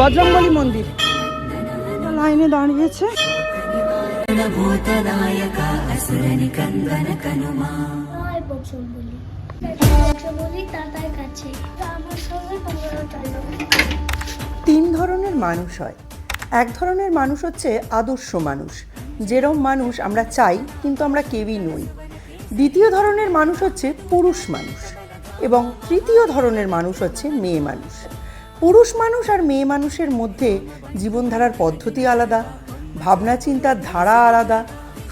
বজরংবলী মন্দির লাইনে দাঁড়িয়েছে। তিন ধরনের মানুষ হয়। এক ধরনের মানুষ হচ্ছে আদর্শ মানুষ, যেরকম মানুষ আমরা চাই কিন্তু আমরা কেউই নই। দ্বিতীয় ধরনের মানুষ হচ্ছে পুরুষ মানুষ এবং তৃতীয় ধরনের মানুষ হচ্ছে মেয়ে মানুষ। পুরুষ মানুষ আর মেয়ে মানুষের মধ্যে জীবনধারার পদ্ধতি আলাদা, ভাবনা চিন্তার ধারা আলাদা,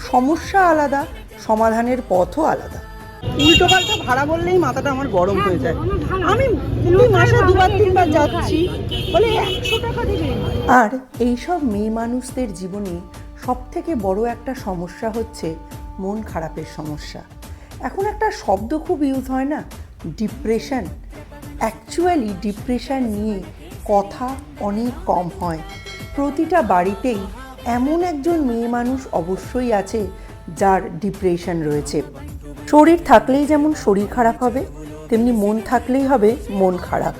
সমস্যা আলাদা, সমাধানের পথও আলাদা। উল্টো পাল্টা ভাড়া বললেই মাথাটা আমার গরম হয়ে যায়। আমি মাসে 2-3 বার যাচ্ছি বলে 100 টাকা দিবে। আর এইসব মেয়ে মানুষদের জীবনে সব থেকে বড় একটা সমস্যা হচ্ছে মন খারাপের সমস্যা। এখন একটা শব্দ খুব ইউজ হয় না, ডিপ্রেশন। অ্যাকচুয়ালি ডিপ্রেশন নিয়ে কথা অনেক কম হয়। প্রতিটা বাড়িতেই এমন একজন মেয়ে মানুষ অবশ্যই আছে যার ডিপ্রেশন রয়েছে। শরীর থাকলেই যেমন শরীর খারাপ হবে, তেমনি মন থাকলেই হবে মন খারাপ।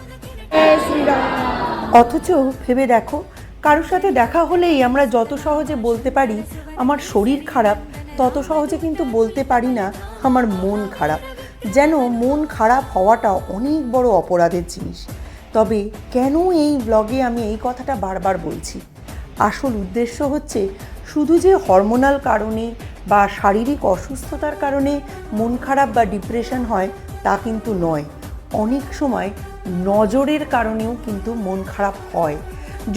অথচ ভেবে দেখো, কারোর সাথে দেখা হলেই আমরা যত সহজে বলতে পারি আমার শরীর খারাপ, তত সহজে কিন্তু বলতে পারি না আমার মন খারাপ। যেন মন খারাপ হওয়াটা অনেক বড় অপরাধের জিনিস। তবে কেন এই ব্লগে আমি এই কথাটা বারবার বলছি? আসল উদ্দেশ্য হচ্ছে শুধু যে হরমোনাল কারণে বা শারীরিক অসুস্থতার কারণে মন খারাপ বা ডিপ্রেশন হয় তা কিন্তু নয়। অনেক সময় নজরের কারণেও কিন্তু মন খারাপ হয়।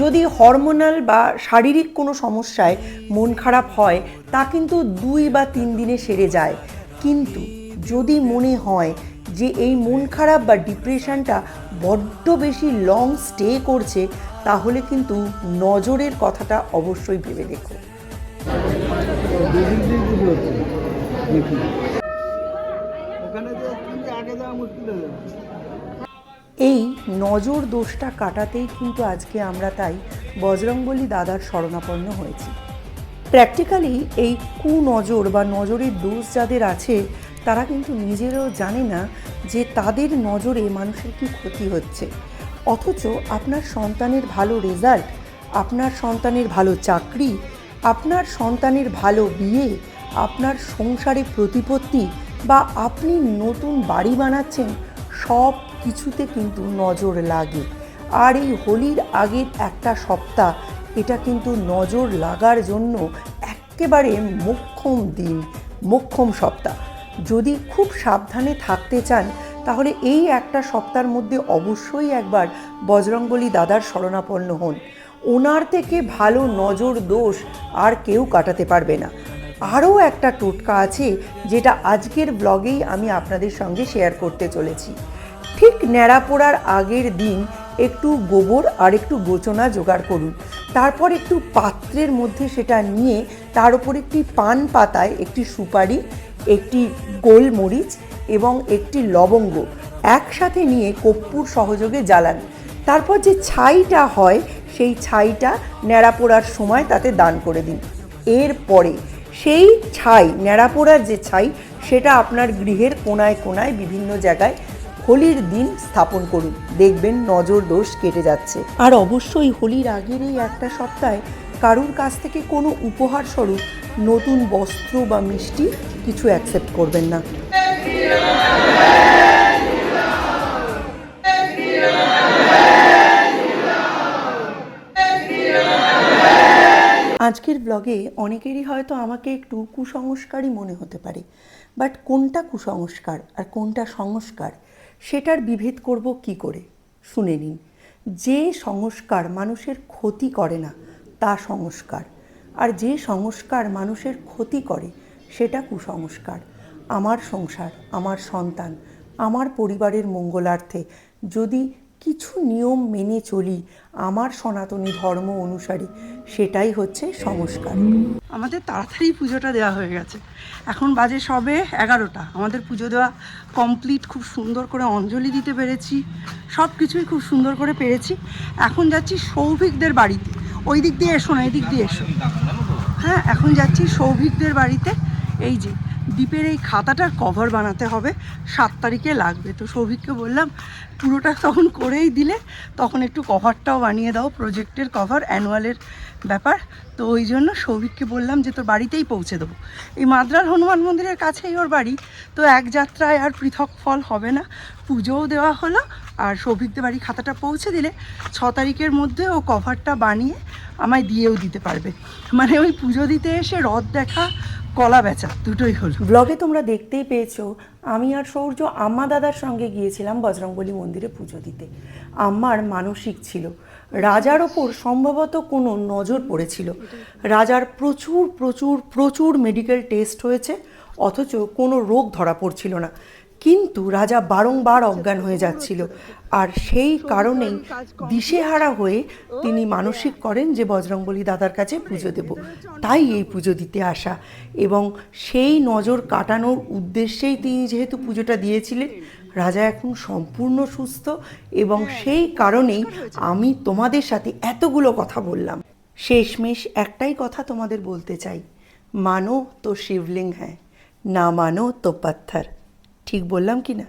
যদি হরমোনাল বা শারীরিক কোনো সমস্যায় মন খারাপ হয় তা কিন্তু 2 বা 3 দিনে সেরে যায়। কিন্তু যদি মনে হয় যে এই মন খারাপ বা ডিপ্রেশনটা বড্ড বেশি লং স্টে করছে, তাহলে কিন্তু নজরের কথাটা অবশ্যই ভেবে দেখো। এই নজর দোষটা কাটাতেই কিন্তু আজকে আমরা তাই বজরংবলী দাদার শরণাপন্ন হয়েছি। প্র্যাকটিক্যালি এই কুনজর বা নজরের দোষ যাদের আছে তারা কিন্তু নিজেরাও জানে না যে তাদের নজরে মানুষের কি ক্ষতি হচ্ছে। অথচ আপনার সন্তানের ভালো রেজাল্ট, আপনার সন্তানের ভালো চাকরি, আপনার সন্তানের ভালো বিয়ে, আপনার সংসারে প্রতিপত্তি বা আপনি নতুন বাড়ি বানাচ্ছেন, সব কিছুতে কিন্তু নজর লাগে। আর এই হোলির আগের একটা সপ্তাহ এটা কিন্তু নজর লাগার জন্য একেবারে মোক্ষম দিন, মোক্ষম সপ্তাহ। যদি খুব সাবধানে থাকতে চান তাহলে এই একটা সপ্তাহের মধ্যে অবশ্যই একবার বজরংবলী দাদার শরণাপন্ন হন। ওনার থেকে ভালো নজর দোষ আর কেউ কাটাতে পারবে না। আরও একটা টোটকা আছে যেটা আজকের ব্লগেই আমি আপনাদের সঙ্গে শেয়ার করতে চলেছি। ঠিক ন্যাড়া পোড়ার আগের দিন একটু গোবর আর একটু গোচনা জোগাড় করুন। তারপর একটু পাত্রের মধ্যে সেটা নিয়ে তার উপর একটি পান পাতায় একটি সুপারি, একটি গোলমরিচ এবং একটি লবঙ্গ একসাথে নিয়ে কর্পূর সহযোগে জ্বালান। তারপর যে ছাইটা হয় সেই ছাইটা ন্যাড়া পোড়ার সময় তাতে দান করে দিন। এরপরে সেই ছাই, ন্যাড়া পোড়ার যে ছাই, সেটা আপনার গৃহের কোনায় কোনায় বিভিন্ন জায়গায় হোলির দিন স্থাপন করুন। দেখবেন নজর দোষ কেটে যাচ্ছে। আর অবশ্যই হোলির আগের এই একটা সপ্তাহে কারুর কাছ থেকে কোনো উপহার স্বরূপ নতুন বস্ত্র বা মিষ্টি কিছু অ্যাকসেপ্ট করবেন না। আজকের ব্লগে অনেকেরই হয়তো আমাকে একটু কুসংস্কারই মনে হতে পারে, বাট কোনটা কুসংস্কার আর কোনটা সংস্কার সেটার বিভেদ করব কি করে? শুনে নিন। যে সংস্কার মানুষের ক্ষতি করে না তা সংস্কার, আর যে সংস্কার মানুষের ক্ষতি করে সেটা কুসংস্কার। আমার সংসার, আমার সন্তান, আমার পরিবারের মঙ্গলার্থে যদি কিছু নিয়ম মেনে চলি আমার সনাতনী ধর্ম অনুসারী, সেটাই হচ্ছে সংস্কার। আমাদের তাড়াতাড়ি পুজোটা দেওয়া হয়ে গেছে। এখন বাজে সবে 11টা। আমাদের পুজো দেওয়া কমপ্লিট। খুব সুন্দর করে অঞ্জলি দিতে পেরেছি, সব কিছুই খুব সুন্দর করে পেরেছি। এখন যাচ্ছি সৌভিকদের বাড়িতে। ওই দিক দিয়ে এসো না, এই দিক দিয়ে এসো। হ্যাঁ, এখন যাচ্ছি সৌভিকদের বাড়িতে। এই যে দ্বীপের এই খাতাটার কভার বানাতে হবে, 7 তারিখে লাগবে। তো সৌভিককে বললাম পুরোটা তখন করেই দিলে তখন একটু কভারটাও বানিয়ে দাও, প্রজেক্টের কভার, অ্যানুয়ালের ব্যাপার। তো ওই জন্য সৌভিককে বললাম যে তোর বাড়িতেই পৌঁছে দেবো। এই মাদ্রাল হনুমান মন্দিরের কাছেই ওর বাড়ি, তো এক যাত্রায় আর পৃথক ফল হবে না। পুজোও দেওয়া হলো, আর সৌভিকদের বাড়ি খাতাটা পৌঁছে দিলে 6 তারিখের মধ্যে ও কভারটা বানিয়ে আমায় দিয়েও দিতে পারবে। মানে ওই পুজো দিতে এসে রথ দেখা, কলা বেচা দুটোই হলো। ব্লগে তোমরা দেখতেই পেয়েছো আমি আর সৌর্য আম্মা দাদার সঙ্গে গিয়েছিলাম বজরংবলী মন্দিরে পুজো দিতে। আম্মার মানসিক ছিল, রাজার ওপর সম্ভবত কোনো নজর পড়েছিল। রাজার প্রচুর প্রচুর প্রচুর মেডিকেল টেস্ট হয়েছে, অথচ কোনো রোগ ধরা পড়ছিল না, কিন্তু রাজা বারংবার অজ্ঞান হয়ে যাচ্ছিল। আর সেই কারণেই দিশেহারা হয়ে তিনি মানসিক করেন যে বজরংবলী দাদার কাছে পুজো দেব, তাই এই পুজো দিতে আসা। এবং সেই নজর কাটানোর উদ্দেশ্যেই তিনি যেহেতু পুজোটা দিয়েছিলেন, রাজা এখন সম্পূর্ণ সুস্থ, এবং সেই কারণেই আমি তোমাদের সাথে এতগুলো কথা বললাম। শেষমেশ একটাই কথা তোমাদের বলতে চাই, মানো তো শিবলিঙ্গ হ্যাঁ, না মানো তো পাথর। ঠিক বললাম কি না?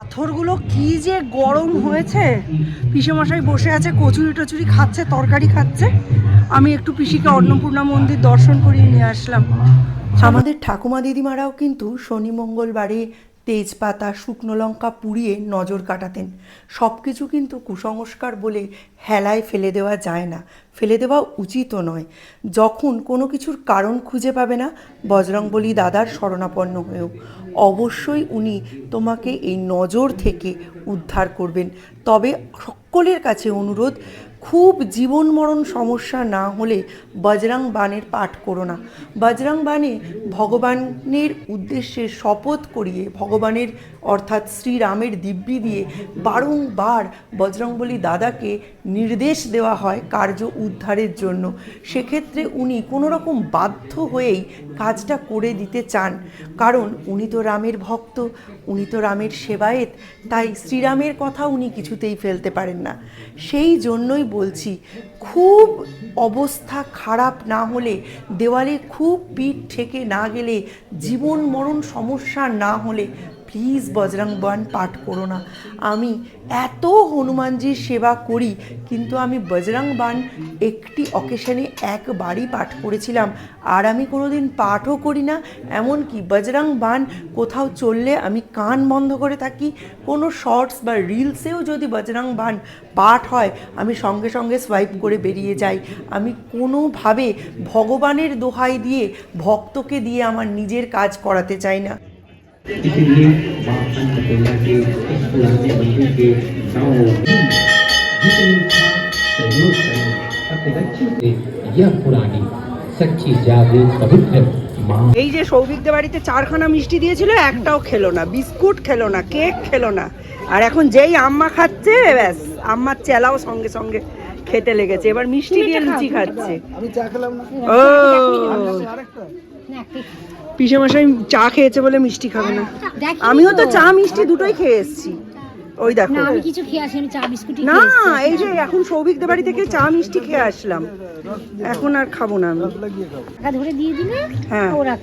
পাথরগুলো কি যে গরম হয়েছে। পিসেমশাই বসে আছে, কচুরি টচুরি খাচ্ছে, তরকারি খাচ্ছে। আমি একটু পিসিকে অন্নপূর্ণা মন্দির দর্শন করিয়ে নিয়ে আসলাম। আমাদের ঠাকুমা দিদিমারাও কিন্তু শনি মঙ্গলবারে তেজপাতা, শুকনো লঙ্কা পুড়িয়ে নজর কাটাতেন। সব কিছু কিন্তু কুসংস্কার বলে হেলায় ফেলে দেওয়া যায় না, ফেলে দেওয়া উচিতও নয়। যখন কোনো কিছুর কারণ খুঁজে পাবে না, বজরংবলী দাদার শরণাপন্ন হয়েও অবশ্যই উনি তোমাকে এই নজর থেকে উদ্ধার করবেন। তবে সকলের কাছে অনুরোধ, খুব জীবন মরণ সমস্যা না হলে বজরং বাণের পাঠ করো না। বজরং বাণে ভগবানের উদ্দেশ্যে শপথ করিয়ে, ভগবানের অর্থাৎ শ্রীরামের দিব্যি দিয়ে বারংবার বজরংবলী দাদাকে নির্দেশ দেওয়া হয় কার্য উদ্ধারের জন্য। সেক্ষেত্রে উনি কোনো রকম বাধ্য হয়েই কাজটা করে দিতে চান, কারণ উনি তো রামের ভক্ত, উনি তো রামের সেবায়েত, তাই শ্রীরামের কথা উনি কিছুতেই ফেলতে পারেন না। সেই জন্যই বলছি, খুব অবস্থা খারাপ না হলে, দেওয়ালে খুব পিঠ ঠেকে না গেলে, জীবন মরণ সমস্যা না হলে প্লিজ বজরং বাণ পাঠ করো না। আমি এত হনুমানজির সেবা করি, কিন্তু আমি বজরং বাণ একটি অকেশনে একবারই পাঠ করেছিলাম, আর আমি কোনোদিন পাঠও করি না। এমনকি বজরং বাণ কোথাও চললে আমি কান বন্ধ করে থাকি। কোনো শর্টস বা রিলসেও যদি বজরং বাণ পাঠ হয়, আমি সঙ্গে সঙ্গে সোয়াইপ করে বেরিয়ে যাই। আমি কোনোভাবে ভগবানের দোহাই দিয়ে, ভক্তকে দিয়ে আমার নিজের কাজ করাতে চাই না। इसलिए मां अन्नपूर्णा के इस पुराने मंदिर के गाँव जितनी था सहयोग करें अपने बच्चों से यह पुरानी सच्ची जागृत पवित्र मां। এই যে সৌভিকদের বাড়িতে 4খানা মিষ্টি দিয়েছিল, একটাও খেলো না, বিস্কুট খেলো না, কেক খেলো না। আর এখন যেই আম্মা খাচ্ছে, ব্যাস আম্মার চেলাও সঙ্গে সঙ্গে খেতে লেগেছে। এবার মিষ্টি দিয়ে লুচি খাচ্ছে। আমি চা খেলাম না। ও আরেকটা পিসেমশাই চা খেয়েছে বলে মিষ্টি খাবে না। আমিও তো চা মিষ্টি দুটোই খেয়ে এসেছি। ওই দেখো, আমি কিছু খেয়ে আসি, আমি চা বিস্কুটই না খেয়ে এসেছি। এই যে এখন সৌভিকদের বাড়ি থেকে চা মিষ্টি খেয়ে আসলাম, এখন আর খাবো না আমি। লাগিয়ে খাও। টাকা ধরে দিয়ে দিলে হ্যাঁ ওরা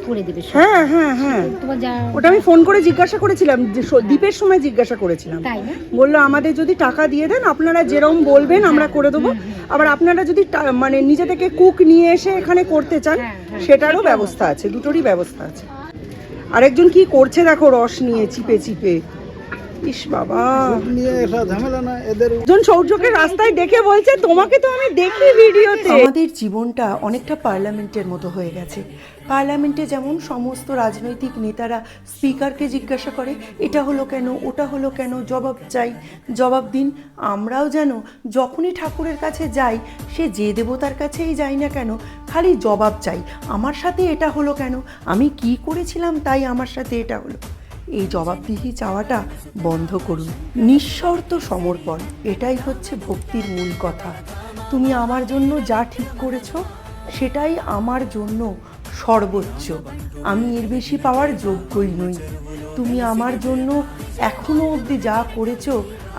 করে দেবে সব। হ্যাঁ হ্যাঁ হ্যাঁ, তোমার যা ওটা আমি ফোন করে জিজ্ঞাসা করেছিলাম, যে দ্বীপের সময় জিজ্ঞাসা করেছিলাম। তাই না? বললো আমাদের যদি টাকা দিয়ে দেন, আপনারা যেরকম বলবেন আমরা করে দেবো। আবার আপনারা যদি মানে নিজে থেকে কুক নিয়ে এসে এখানে করতে চান, সেটারও ব্যবস্থা আছে, দুটোরই ব্যবস্থা আছে। আরেকজন কি করছে দেখো, রস নিয়ে চিপে চিপে। ইস বাবা, নিয়ে এসা ঝামেলা না এদের। একজন সৌর্যকে রাস্তায় দেখে বলছে, তোমাকে তো আমি দেখি ভিডিওতে। আমাদের জীবনটা অনেকটা পার্লামেন্টের মতো হয়ে গেছে। পার্লামেন্টে যেমন সমস্ত রাজনৈতিক নেতারা স্পিকারকে জিজ্ঞাসা করে, এটা হলো কেন, ওটা হলো কেন, জবাব চাই, জবাব দিন। আমরাও যেন যখনই ঠাকুরের কাছে যাই, সে যে দেবতার কাছেই যাই না কেন, খালি জবাব চাই। আমার সাথে এটা হলো কেন, আমি কি করেছিলাম তাই আমার সাথে এটা হলো। এই জবাবদিহি চাওয়াটা বন্ধ করুন। নিঃশর্ত সমর্পণ, এটাই হচ্ছে ভক্তির মূল কথা। তুমি আমার জন্য যা ঠিক করেছো, সেটাই আমার জন্য সর্বোচ্চ। আমি এর বেশি পাওয়ার যোগ্যই নই। তুমি আমার জন্য এখনো অবধি যা করেছো,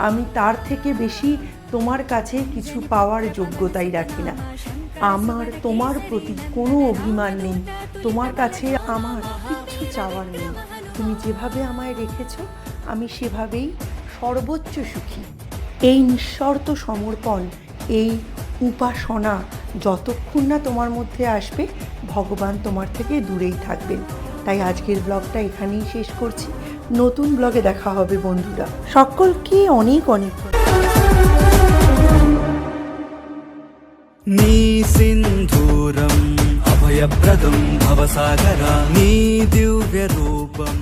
আমি তার থেকে বেশি তোমার কাছে কিছু পাওয়ার যোগ্যতাই রাখি না। আমার তোমার প্রতি কোনো অভিমান নেই, তোমার কাছে আমার কিচ্ছু কিছু চাওয়ার নেই। তুমি যেভাবে আমায় রেখেছো আমি সেভাবেই সর্বোচ্চ সুখী। এই নিঃশর্ত সমর্পণ, এই উপাসনা যতক্ষণ না তোমার মধ্যে আসবে, ভগবান তোমার থেকে দূরেই থাকবেন। তাই আজকের ব্লগটা এখানেই শেষ করছি। নতুন ব্লগে দেখা হবে বন্ধুরা। সকলকে অনেক অনেক నీ సింధూరం అభయప్రదం భవసాగర నీ దివ్య రూపం